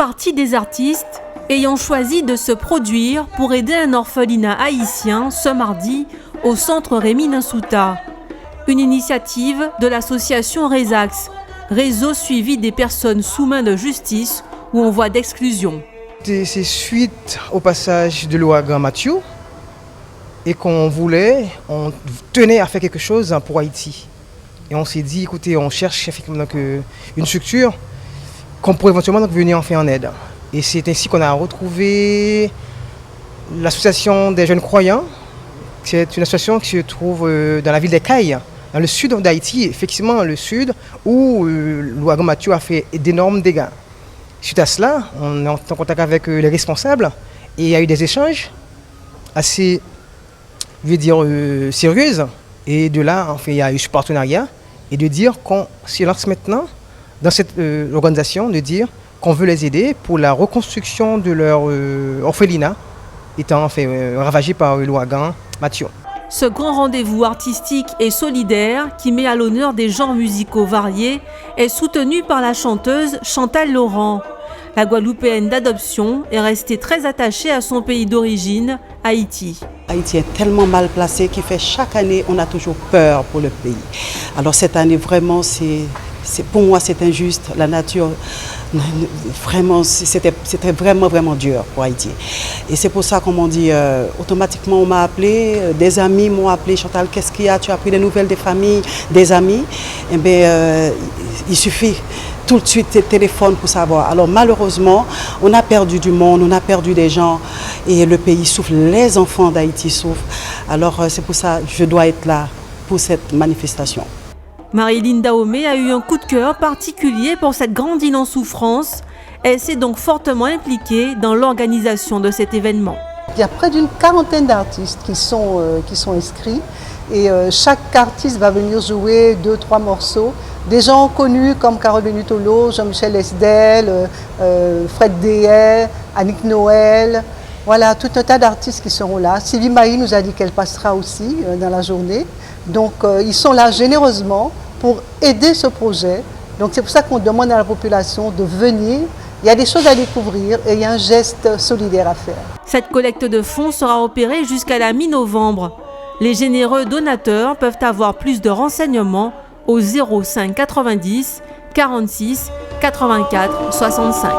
partie des artistes ayant choisi de se produire pour aider un orphelinat haïtien ce mardi au centre Rémy Ninsouta. Une initiative de l'association RESAX, réseau suivi des personnes sous main de justice ou en voie d'exclusion. C'est suite au passage de l'ouragan Mathieu et on tenait à faire quelque chose pour Haïti. Et on s'est dit, écoutez, on cherche effectivement une structure qu'on pourrait éventuellement venir en faire en aide. Et c'est ainsi qu'on a retrouvé l'association des jeunes croyants. C'est une association qui se trouve dans la ville d'Écailles, dans le sud d'Haïti, effectivement le sud, où l'ouragan Mathieu a fait d'énormes dégâts. Suite à cela, on est en contact avec les responsables et il y a eu des échanges assez, sérieux. Et de là, en fait, il y a eu ce partenariat et de dire qu'on se lance maintenant dans cette organisation, de dire qu'on veut les aider pour la reconstruction de leur orphelinat étant en fait, ravagé par l'ouragan Mathieu. Ce grand rendez-vous artistique et solidaire qui met à l'honneur des genres musicaux variés est soutenu par la chanteuse Chantal Laurent. La Guadeloupéenne d'adoption est restée très attachée à son pays d'origine, Haïti. Haïti est tellement mal placé qu'il fait chaque année, on a toujours peur pour le pays. Alors cette année, vraiment, pour moi, c'est injuste. La nature, vraiment, c'était vraiment dur pour Haïti. Et c'est pour ça qu'on m'a dit, automatiquement, on m'a appelé, des amis m'ont appelé, Chantal, qu'est-ce qu'il y a? Tu as pris des nouvelles des familles, des amis? Eh bien, il suffit tout de suite de téléphone pour savoir. Alors malheureusement, on a perdu du monde, on a perdu des gens et le pays souffre, les enfants d'Haïti souffrent. Alors c'est pour ça que je dois être là pour cette manifestation. Marilyn Dahomey a eu un coup de cœur particulier pour cette grande île en souffrance. Elle s'est donc fortement impliquée dans l'organisation de cet événement. Il y a près d'une quarantaine d'artistes qui sont inscrits et chaque artiste va venir jouer 2-3 morceaux. Des gens connus comme Carole Benutolo, Jean-Michel Esdel, Fred Deher, Annick Noël. Voilà, tout un tas d'artistes qui seront là. Sylvie Maï nous a dit qu'elle passera aussi dans la journée. Donc ils sont là généreusement pour aider ce projet. Donc c'est pour ça qu'on demande à la population de venir. Il y a des choses à découvrir et il y a un geste solidaire à faire. Cette collecte de fonds sera opérée jusqu'à la mi-novembre. Les généreux donateurs peuvent avoir plus de renseignements au 05 90 46 84 65.